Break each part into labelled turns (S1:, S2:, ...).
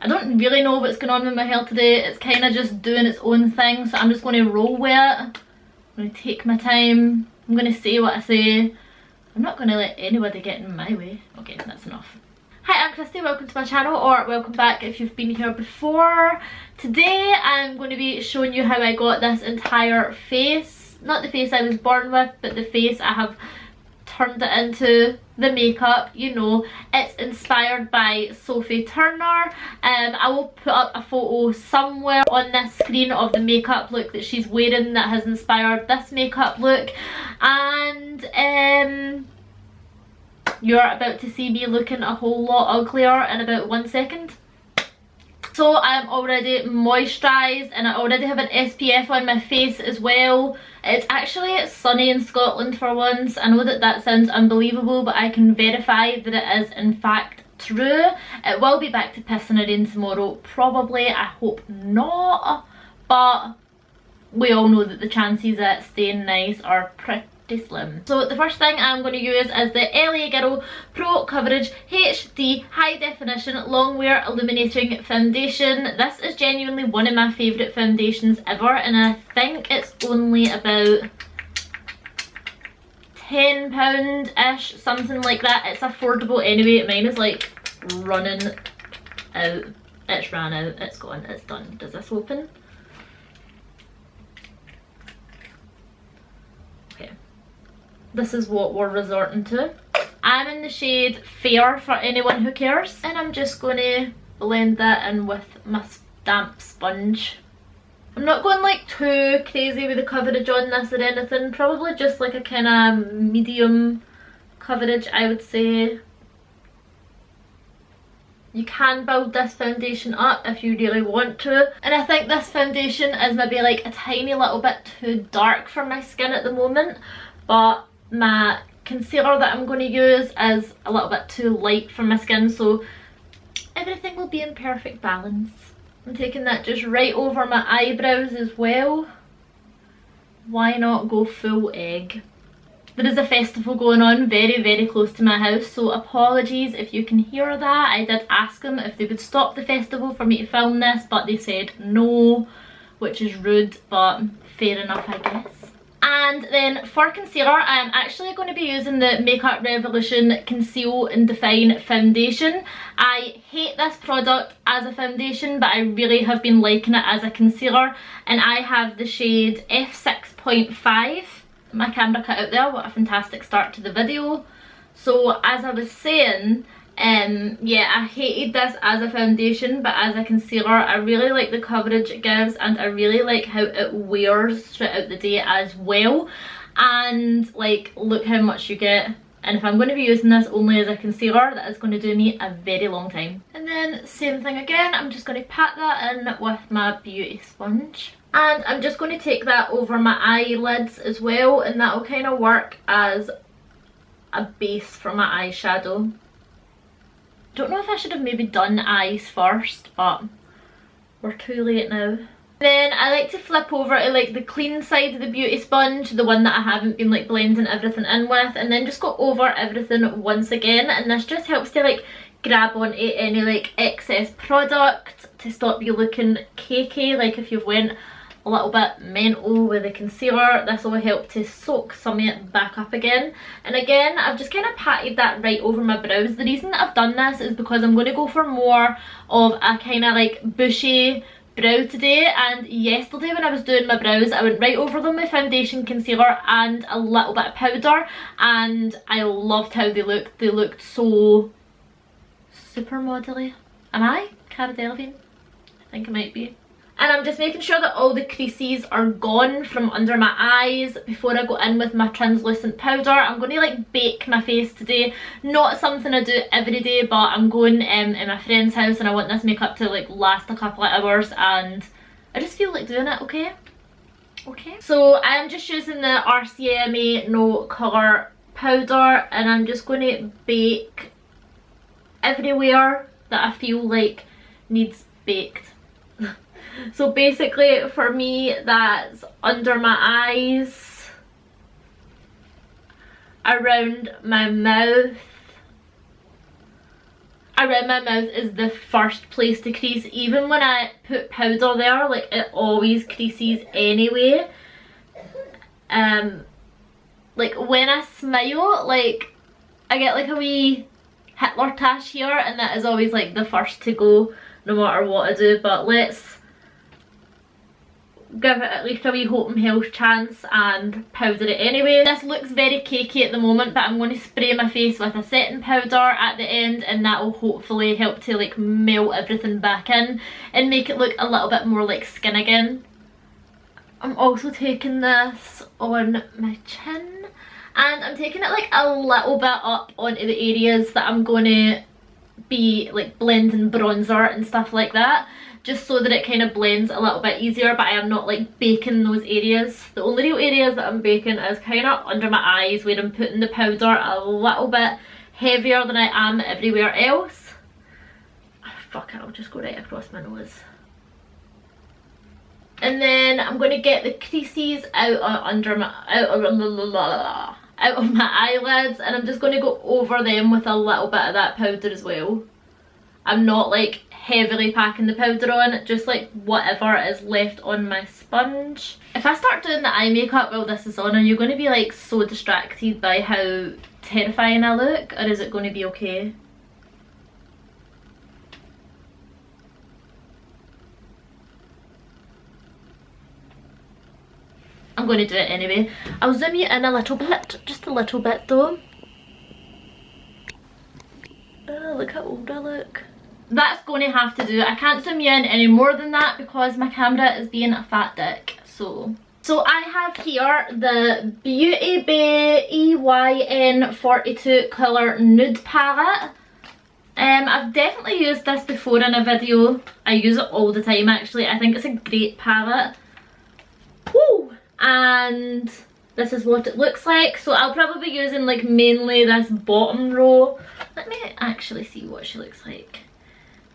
S1: I don't really know what's going on with my hair today. It's kind of just doing its own thing, so I'm just going to roll with it. I'm going to take my time. I'm going to say what I say. I'm not going to let anybody get in my way. Okay, that's enough. Hi, I'm Christy, welcome to my channel, or welcome back if you've been here before. Today I'm going to be showing you how I got this entire face. Not the face I was born with, but the face I have turned it into. The makeup, you know, it's inspired by Sophie Turner. I will put up a photo somewhere on this screen of the makeup look that she's wearing that has inspired this makeup look. And you're about to see me looking a whole lot uglier in about 1 second. So I'm already moisturised and I already have an SPF on my face as well. It's sunny in Scotland for once. I know that sounds unbelievable, but I can verify that it is in fact true. It will be back to pissing it rain tomorrow, probably. I hope not, but we all know that the chances of it staying nice are pretty slim. So the first thing I'm going to use is the LA Girl Pro Coverage HD High Definition Long Wear Illuminating Foundation. This is genuinely one of my favourite foundations ever, and I think it's only about £10-ish, something like that. It's affordable anyway. Mine is like running out. It's ran out, it's gone, it's done. Does this open? This is what we're resorting to. I'm in the shade Fair for anyone who cares. And I'm just going to blend that in with my damp sponge. I'm not going like too crazy with the coverage on this or anything. Probably just like a kind of medium coverage, I would say. You can build this foundation up if you really want to. And I think this foundation is maybe like a tiny little bit too dark for my skin at the moment. But my concealer that I'm going to use is a little bit too light for my skin, so everything will be in perfect balance. I'm taking that just right over my eyebrows as well. Why not go full egg? There is a festival going on very, very close to my house, so apologies if you can hear that. I did ask them if they would stop the festival for me to film this, but they said no, which is rude, but fair enough, I guess. And then for concealer, I'm actually going to be using the Makeup Revolution Conceal and Define Foundation. I hate this product as a foundation, but I really have been liking it as a concealer. And I have the shade F6.5. My camera cut out there, what a fantastic start to the video. So as I was saying, yeah, I hated this as a foundation, but as a concealer I really like the coverage it gives, and I really like how it wears throughout the day as well. And like, look how much you get. And if I'm going to be using this only as a concealer, that is going to do me a very long time. And then same thing again, I'm just going to pat that in with my beauty sponge. And I'm just going to take that over my eyelids as well, and that will kind of work as a base for my eyeshadow. Don't know if I should have maybe done eyes first, but we're too late now. Then I like to flip over to like the clean side of the beauty sponge, the one that I haven't been like blending everything in with, and then just go over everything once again. And this just helps to like grab onto any like excess product to stop you looking cakey. Like if you've went a little bit mental with the concealer, this will help to soak some of it back up again. And again, I've just kind of patted that right over my brows. The reason that I've done this is because I'm going to go for more of a kind of like bushy brow today, and yesterday when I was doing my brows I went right over them with foundation, concealer and a little bit of powder, and I loved how they looked. They looked so supermodel-y. Am I? Cara Delevingne? I think I might be. And I'm just making sure that all the creases are gone from under my eyes before I go in with my translucent powder. I'm going to like bake my face today. Not something I do every day, but I'm going in my friend's house and I want this makeup to like last a couple of hours, and I just feel like doing it, okay? Okay. So I'm just using the RCMA No Colour powder, and I'm just going to bake everywhere that I feel like needs baked. So basically for me that's under my eyes, around my mouth, around my mouth is the first place to crease. Even when I put powder there, like it always creases anyway. Like when I smile, like I get like a wee Hitler tash here, and that is always like the first to go no matter what I do. But let's give it at least a wee hope and health chance and powder it anyway. This looks very cakey at the moment, but I'm going to spray my face with a setting powder at the end, and that will hopefully help to like melt everything back in and make it look a little bit more like skin again. I'm also taking this on my chin, and I'm taking it like a little bit up onto the areas that I'm going to be like blending bronzer and stuff like that, just so that it kind of blends a little bit easier, but I am not like baking those areas. The only real areas that I'm baking is kind of under my eyes, where I'm putting the powder a little bit heavier than I am everywhere else. Oh, fuck it, I'll just go right across my nose. And then I'm going to get the creases out of my eyelids, and I'm just going to go over them with a little bit of that powder as well. I'm not like heavily packing the powder on, just like whatever is left on my sponge. If I start doing the eye makeup while this is on, are you going to be like so distracted by how terrifying I look, or is it going to be okay? I'm going to do it anyway. I'll zoom you in a little bit, just a little bit though. Oh, look how old I look. That's going to have to do. I can't zoom you in any more than that because my camera is being a fat dick. So I have here the Beauty Bay EYN42 colour nude palette. I've definitely used this before in a video. I use it all the time actually. I think it's a great palette. Woo! And this is what it looks like. So I'll probably be using like mainly this bottom row. Let me actually see what she looks like.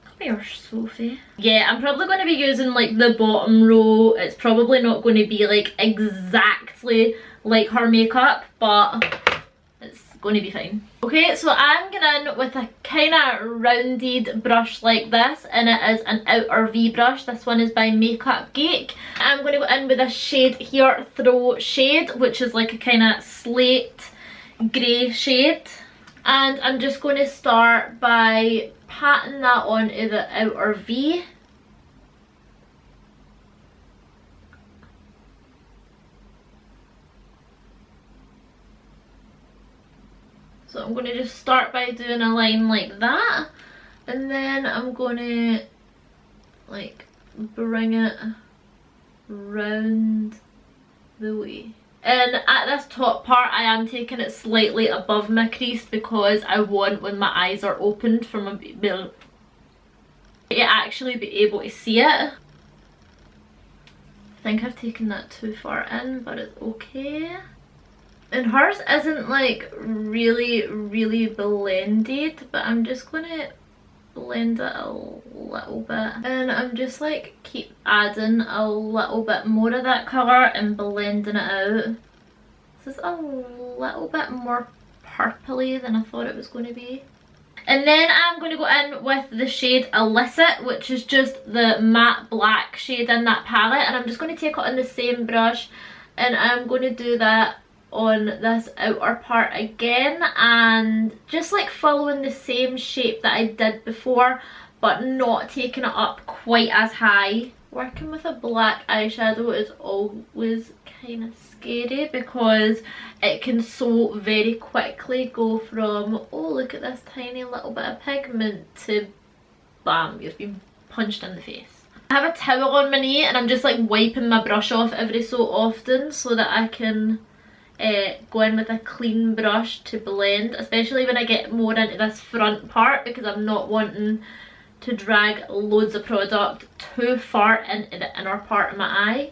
S1: Come here, Sophie. Yeah, I'm probably going to be using like the bottom row. It's probably not going to be like exactly like her makeup, but it's going to be fine. Okay, so I'm going in with a kind of rounded brush like this, and it is an outer V brush. This one is by Makeup Geek. I'm going to go in with a shade here, Throw Shade, which is like a kind of slate grey shade. And I'm just going to start by patting that onto the outer V. So I'm going to just start by doing a line like that, and then I'm going to like bring it round the way. And at this top part I am taking it slightly above my crease because I want, when my eyes are opened from a bit, to actually be able to see it. I think I've taken that too far in, but it's okay. And hers isn't like really blended, but I'm just gonna blend it a little bit, and I'm just like keep adding a little bit more of that colour and blending it out. This is a little bit more purpley than I thought it was going to be. And then I'm going to go in with the shade Illicit, which is just the matte black shade in that palette, and I'm just going to take it on the same brush, and I'm going to do that on this outer part again, and just like following the same shape that I did before, but not taking it up quite as high. Working with a black eyeshadow is always kind of scary because it can so very quickly go from, oh look at this tiny little bit of pigment, to bam, you've been punched in the face. I have a towel on my knee and I'm just like wiping my brush off every so often so that I can go in with a clean brush to blend, especially when I get more into this front part, because I'm not wanting to drag loads of product too far into the inner part of my eye.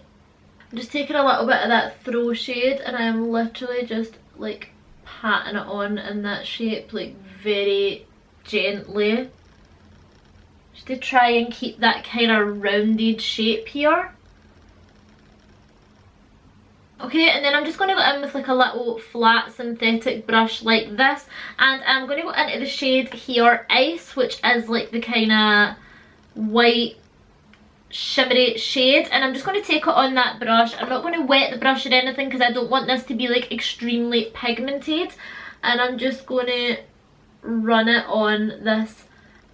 S1: I'm just taking a little bit of that Throw shade and I'm literally just like patting it on in that shape, like very gently, just to try and keep that kind of rounded shape here. Okay, and then I'm just going to go in with like a little flat synthetic brush like this, and I'm going to go into the shade here, Ice, which is like the kind of white shimmery shade, and I'm just going to take it on that brush. I'm not going to wet the brush or anything because I don't want this to be like extremely pigmented, and I'm just going to run it on this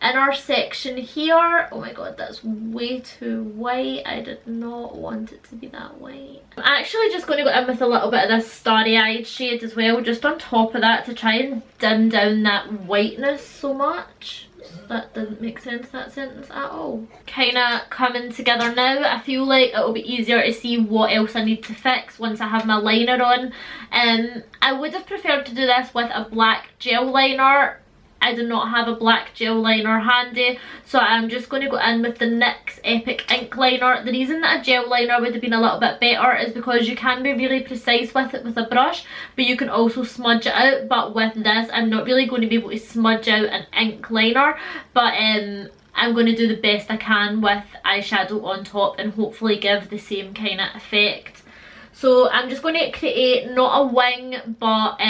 S1: inner section here. Oh my god, that's way too white. I did not want it to be that white. I'm actually just going to go in with a little bit of this starry-eyed shade as well, just on top of that, to try and dim down that whiteness so much. That didn't make sense, that sentence, at all. Kind of coming together now. I feel like it'll be easier to see what else I need to fix once I have my liner on. I would have preferred to do this with a black gel liner. I do not have a black gel liner handy, so I'm just going to go in with the NYX Epic Ink Liner. The reason that a gel liner would have been a little bit better is because you can be really precise with it with a brush, but you can also smudge it out. But with this, I'm not really going to be able to smudge out an ink liner, but I'm going to do the best I can with eyeshadow on top and hopefully give the same kind of effect. So I'm just going to create not a wing, but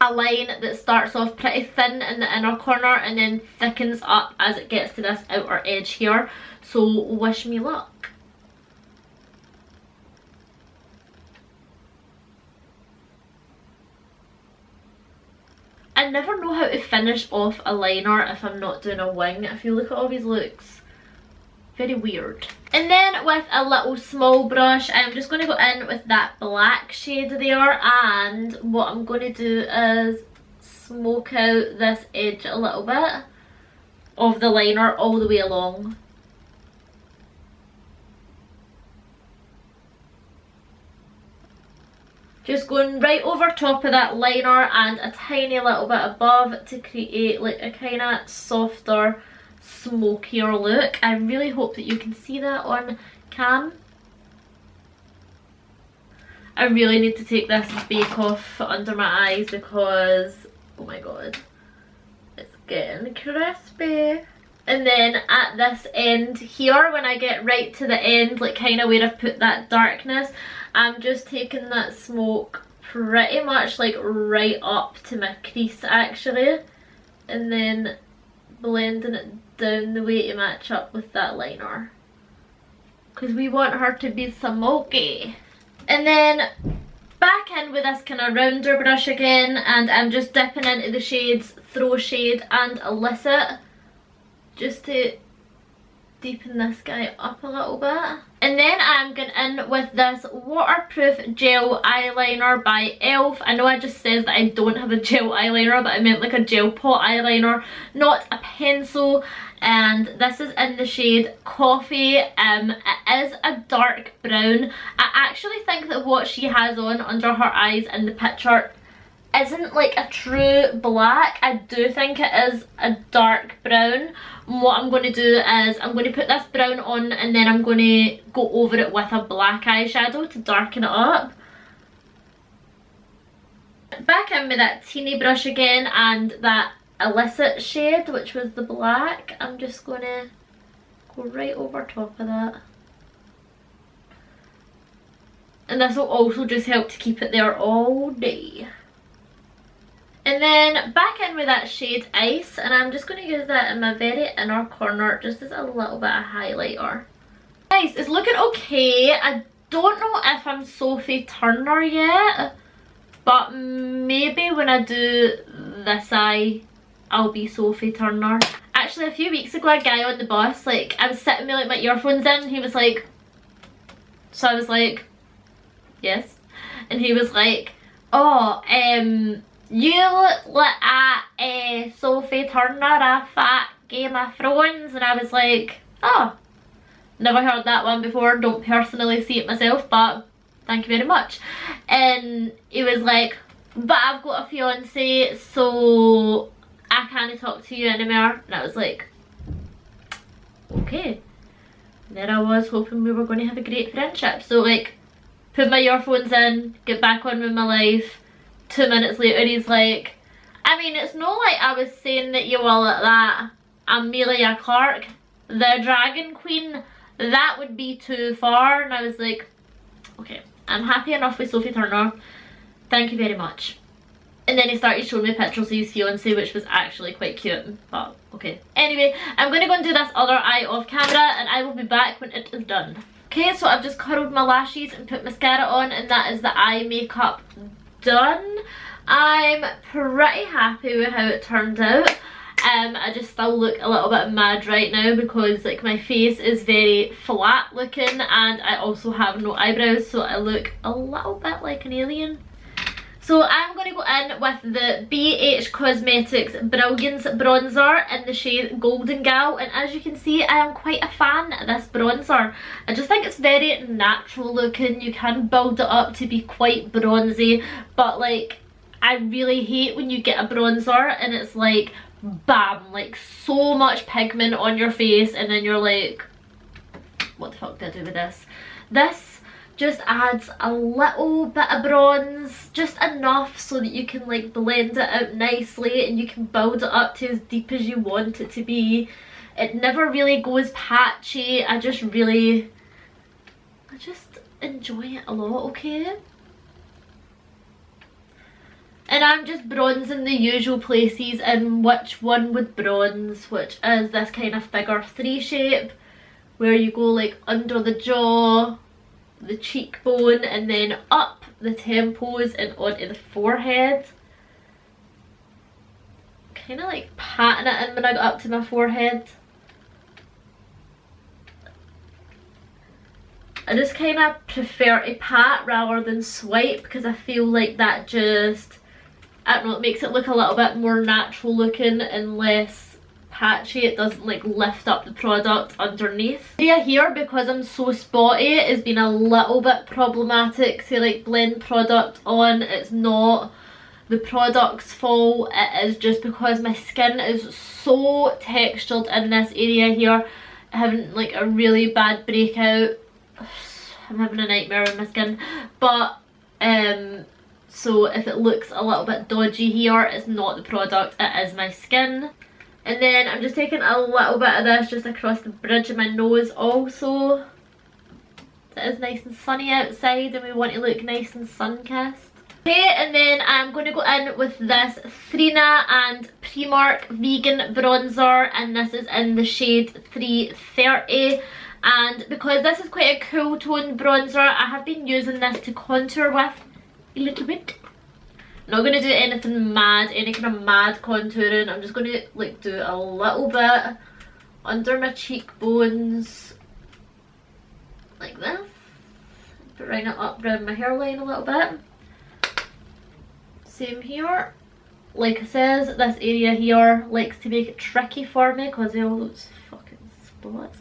S1: a line that starts off pretty thin in the inner corner and then thickens up as it gets to this outer edge here. So wish me luck. I never know how to finish off a liner if I'm not doing a wing. I feel like it always looks very weird. And then with a little small brush, I'm just going to go in with that black shade there, and what I'm going to do is smoke out this edge a little bit of the liner all the way along. Just going right over top of that liner and a tiny little bit above to create like a kind of softer, smokier look. I really hope that you can see that on cam. I really need to take this bake off under my eyes because, oh my god, it's getting crispy. And then at this end here, when I get right to the end, like kind of where I've put that darkness, I'm just taking that smoke pretty much like right up to my crease actually, and then blending it down the way to match up with that liner, because we want her to be smoky. And then back in with this kind of rounder brush again, and I'm just dipping into the shades Throw Shade and Illicit just to deepen this guy up a little bit. And then I'm going in with this waterproof gel eyeliner by e.l.f. I know I just said that I don't have a gel eyeliner, but I meant like a gel pot eyeliner, not a pencil. And this is in the shade Coffee. It is a dark brown. I actually think that what she has on under her eyes in the picture isn't like a true black. I do think it is a dark brown. And what I'm going to do is I'm going to put this brown on, and then I'm going to go over it with a black eyeshadow to darken it up. Back in with that teeny brush again and that Illicit shade, which was the black. I'm just going to go right over top of that. And this will also just help to keep it there all day. And then back in with that shade Ice, and I'm just going to use that in my very inner corner just as a little bit of highlighter. Nice, it's looking okay. I don't know if I'm Sophie Turner yet, but maybe when I do this eye, I'll be Sophie Turner. Actually, a few weeks ago, a guy on the bus, like, I was sitting with like my earphones in, and he was like, so I was like, yes, and he was like, oh, you look like Sophie Turner, a fat Game of Thrones. And I was like, oh, never heard that one before, don't personally see it myself, but thank you very much. And he was like, but I've got a fiance, so I can't talk to you anymore. And I was like, okay. And then I was hoping we were going to have a great friendship. So like, put my earphones in, get back on with my life. 2 minutes later he's like, I mean, it's not like I was saying that you were like that, Amelia Clark, the Dragon Queen, that would be too far. And I was like, okay, I'm happy enough with Sophie Turner. Thank you very much. And then he started showing me pictures of his fiance, which was actually quite cute, but okay. Anyway, I'm going to go and do this other eye off camera, and I will be back when it is done. Okay, so I've just curled my lashes and put mascara on, and that is the eye makeup done. I'm pretty happy with how it turned out. I just still look a little bit mad right now because like my face is very flat looking, and I also have no eyebrows, so I look a little bit like an alien. So I'm going to go in with the BH Cosmetics Brilliance Bronzer in the shade Golden Gal, and as you can see I am quite a fan of this bronzer. I just think it's very natural looking. You can build it up to be quite bronzy, but like I really hate when you get a bronzer and it's like bam, like so much pigment on your face, and then you're like, what the fuck did I do with this? This just adds a little bit of bronze, just enough so that you can like blend it out nicely and you can build it up to as deep as you want it to be. It never really goes patchy. I just enjoy it a lot, okay? And I'm just bronzing the usual places in which one would bronze, which is this kind of figure 3 shape where you go like under the jaw, the cheekbone, and then up the temples and onto the forehead. Kind of like patting it in when I got up to my forehead. I just kind of prefer to pat rather than swipe because I feel like that just, I don't know, it makes it look a little bit more natural looking and less patchy. It doesn't like lift up the product underneath. Yeah, here, because I'm so spotty, it's been a little bit problematic to like blend product on. It's not the product's fault, it is just because my skin is so textured in this area here. I'm having like a really bad breakout. I'm having a nightmare with my skin, but so if it looks a little bit dodgy here, it's not the product, it is my skin. And then I'm just taking a little bit of this just across the bridge of my nose also. It is nice and sunny outside and we want to look nice and sun-kissed. Okay, and then I'm going to go in with this Thrina and Primark Vegan Bronzer, and this is in the shade 330. And because this is quite a cool tone bronzer, I have been using this to contour with a little bit. Not going to do anything mad, any kind of mad contouring. I'm just going to like do a little bit under my cheekbones like this. Bring it up around my hairline a little bit. Same here. Like I says, this area here likes to make it tricky for me because of all those fucking spots.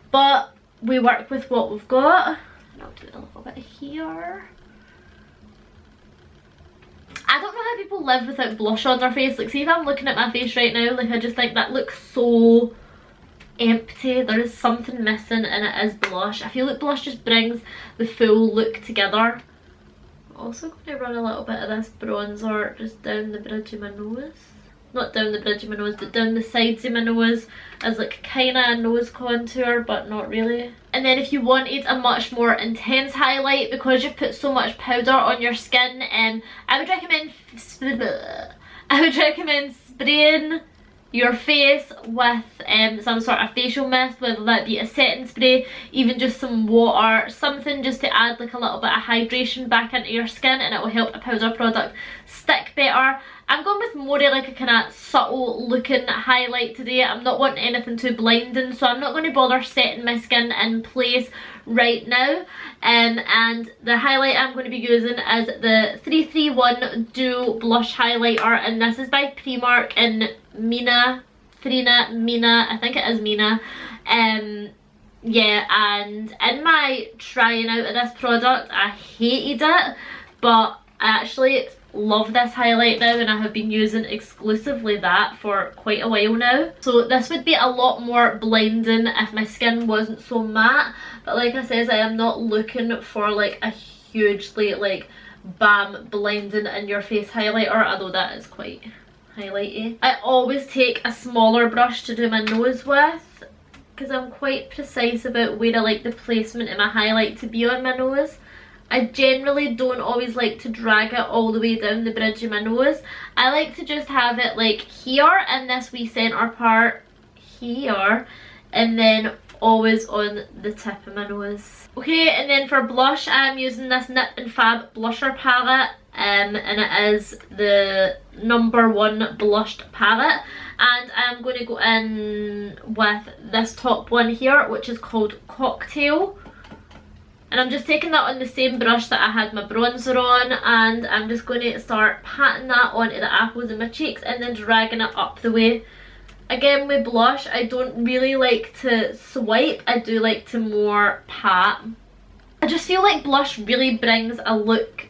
S1: But we work with what we've got. And I'll do a little bit here. I don't know how people live without blush on their face. Like, see if I'm looking at my face right now, like I just think that looks so empty. There is something missing and it is blush. I feel like blush just brings the full look together. I'm also going to run a little bit of this bronzer just down the bridge of my nose. Not down the bridge of my nose, but down the sides of my nose as like kind of a nose contour, but not really. And then if you wanted a much more intense highlight because you've put so much powder on your skin, I would recommend spraying your face with some sort of facial mist, whether that be a setting spray, even just some water, something just to add like a little bit of hydration back into your skin, and it will help a powder product stick better. I'm going with more like a kind of subtle looking highlight today. I'm not wanting anything too blinding, so I'm not going to bother setting my skin in place right now. And the highlight I'm going to be using is the 331 Duo Blush Highlighter, and this is by Primark in Thrina Mina, I think it is Mina. Yeah, and in my trying out of this product, I hated it, but I actually love this highlight now, and I have been using exclusively that for quite a while now. So this would be a lot more blinding if my skin wasn't so matte, but like I says, I am not looking for like a hugely like bam blinding in your face highlighter, although that is quite highlighty. I always take a smaller brush to do my nose with because I'm quite precise about where I like the placement of my highlight to be on my nose. I generally don't always like to drag it all the way down the bridge of my nose. I like to just have it like here in this wee centre part here, and then always on the tip of my nose. Okay, and then for blush, I'm using this Nip and Fab blusher palette, and it is the #1 blushed palette, and I'm going to go in with this top one here, which is called Cocktail. And I'm just taking that on the same brush that I had my bronzer on, and I'm just going to start patting that onto the apples of my cheeks and then dragging it up the way. Again, with blush, I don't really like to swipe, I do like to more pat. I just feel like blush really brings a look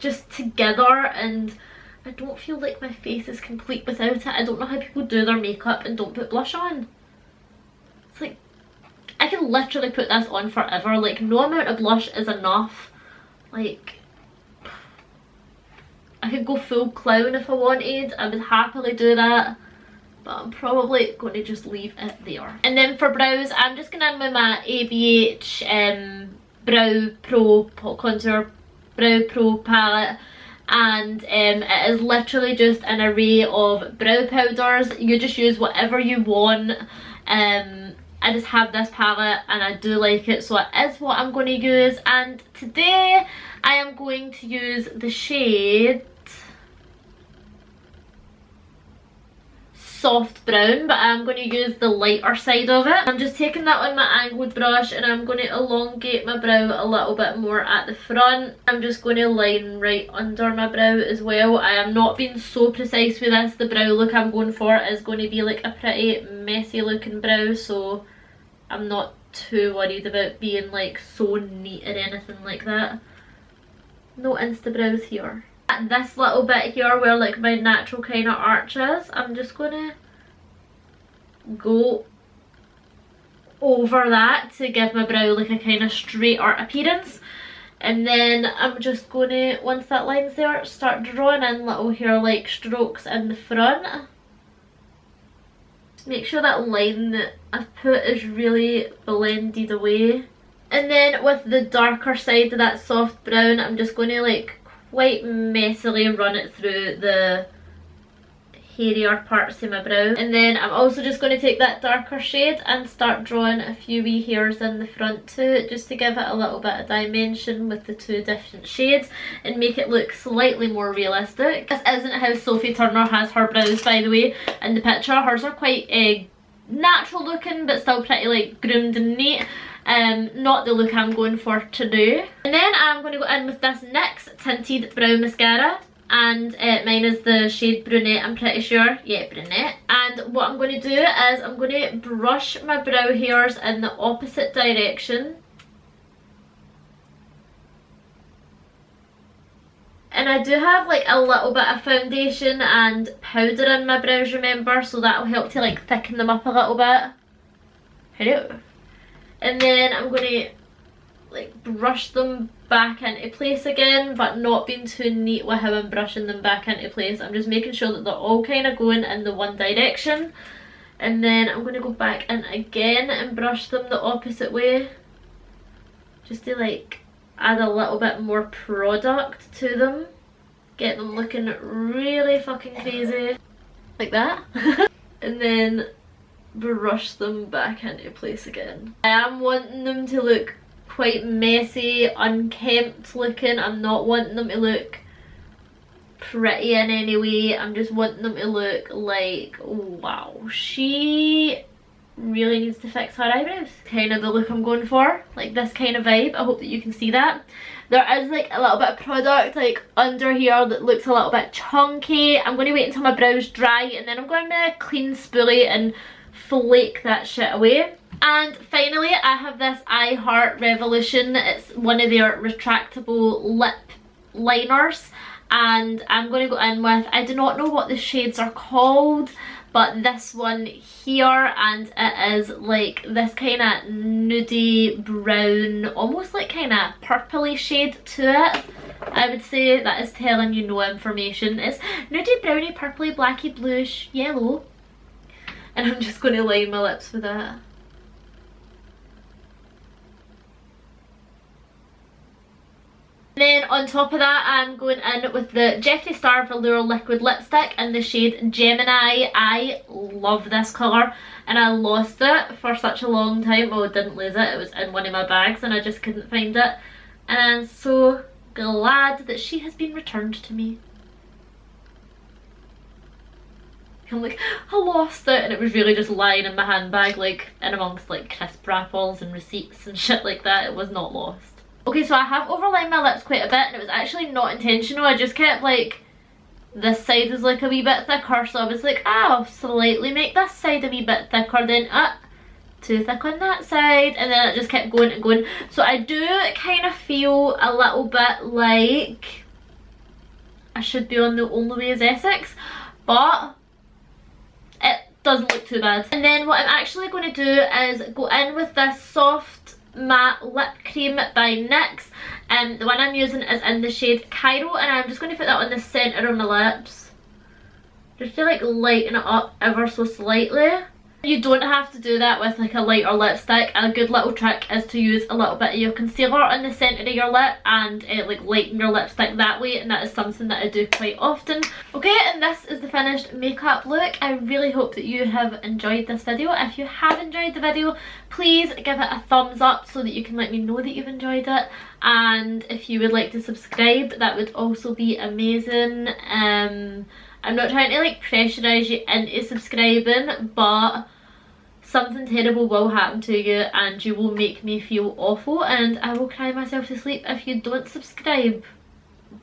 S1: just together, and I don't feel like my face is complete without it. I don't know how people do their makeup and don't put blush on. It's like, I can literally put this on forever, like no amount of blush is enough. Like, I could go full clown if I wanted, I would happily do that, but I'm probably going to just leave it there. And then for brows, I'm just going in with my ABH Brow Pro Contour Brow Pro palette, and it is literally just an array of brow powders. You just use whatever you want. I just have this palette and I do like it, so it is what I'm going to use. And today I am going to use the shade Soft Brown, but I'm going to use the lighter side of it. I'm just taking that on my angled brush and I'm going to elongate my brow a little bit more at the front. I'm just going to line right under my brow as well. I am not being so precise with this. The brow look I'm going for is going to be like a pretty messy looking brow, so I'm not too worried about being like so neat or anything like that. No insta brows here. At this little bit here where like my natural kind of arch is, I'm just gonna go over that to give my brow like a kind of straighter appearance. And then I'm just gonna, once that line's there, start drawing in little hair like strokes in the front. Just make sure that line that I've put is really blended away. And then with the darker side of that soft brown, I'm just going to like quite messily run it through the hairier parts of my brow. And then I'm also just going to take that darker shade and start drawing a few wee hairs in the front too, just to give it a little bit of dimension with the two different shades and make it look slightly more realistic. This isn't how Sophie Turner has her brows, by the way, in the picture. Hers are quite natural looking but still pretty like groomed and neat. Not the look I'm going for today. And then I'm going to go in with this NYX Tinted Brow Mascara, and mine is the shade Brunette, I'm pretty sure. Yeah, Brunette. And what I'm going to do is I'm going to brush my brow hairs in the opposite direction. And I do have like a little bit of foundation and powder in my brows, remember, so that will help to like thicken them up a little bit. Hello. And then I'm going to like brush them back into place again, but not being too neat with how I'm brushing them back into place. I'm just making sure that they're all kind of going in the one direction. And then I'm going to go back in again and brush them the opposite way, just to like add a little bit more product to them. Get them looking really fucking crazy. Like that. And then brush them back into place again. I am wanting them to look quite messy, unkempt looking. I'm not wanting them to look pretty in any way. I'm just wanting them to look like, wow, she really needs to fix her eyebrows. Kind of the look I'm going for, like this kind of vibe. I hope that you can see that. There is like a little bit of product like under here that looks a little bit chunky. I'm going to wait until my brows dry and then I'm going to clean spoolie and flake that shit away. And finally I have this I Heart Revolution. It's one of their retractable lip liners, and I'm going to go in with, I do not know what the shades are called, but this one here, and it is like this kind of nudie brown, almost like kind of purpley shade to it. I would say that is telling you no information. It's nudie browny purpley blacky bluish yellow. And I'm just going to line my lips with that. on top of that, I'm going in with the Jeffree Star Velour Liquid Lipstick in the shade Gemini. I love this colour and I lost it for such a long time. Well, I didn't lose it, it was in one of my bags and I just couldn't find it. And I'm so glad that she has been returned to me. I'm like, I lost it, and it was really just lying in my handbag, like in amongst like crisp wrappers and receipts and shit like that. It was not lost. Okay, so I have overlined my lips quite a bit and it was actually not intentional. I just kept like, this side is like a wee bit thicker, so I was like, I'll slightly make this side a wee bit thicker, then too thick on that side, and then it just kept going and going. So I do kind of feel a little bit like I should be on The Only Way is Essex, but it doesn't look too bad. And then what I'm actually going to do is go in with this soft matte lip cream by NYX, and the one I'm using is in the shade Cairo, and I'm just going to put that on the centre of my lips just to like lighten it up ever so slightly. You don't have to do that with like a lighter lipstick. A good little trick is to use a little bit of your concealer on the centre of your lip and like lighten your lipstick that way, and that is something that I do quite often. Okay, and this is the finished makeup look. I really hope that you have enjoyed this video. If you have enjoyed the video, please give it a thumbs up so that you can let me know that you've enjoyed it, and if you would like to subscribe, that would also be amazing. I'm not trying to like pressurise you into subscribing, but something terrible will happen to you and you will make me feel awful, and I will cry myself to sleep if you don't subscribe.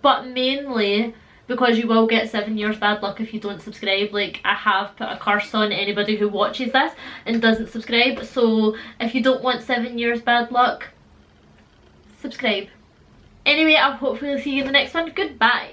S1: But mainly because you will get 7 years bad luck if you don't subscribe. Like, I have put a curse on anybody who watches this and doesn't subscribe, so if you don't want 7 years bad luck, subscribe. Anyway, I'll hopefully see you in the next one. Goodbye.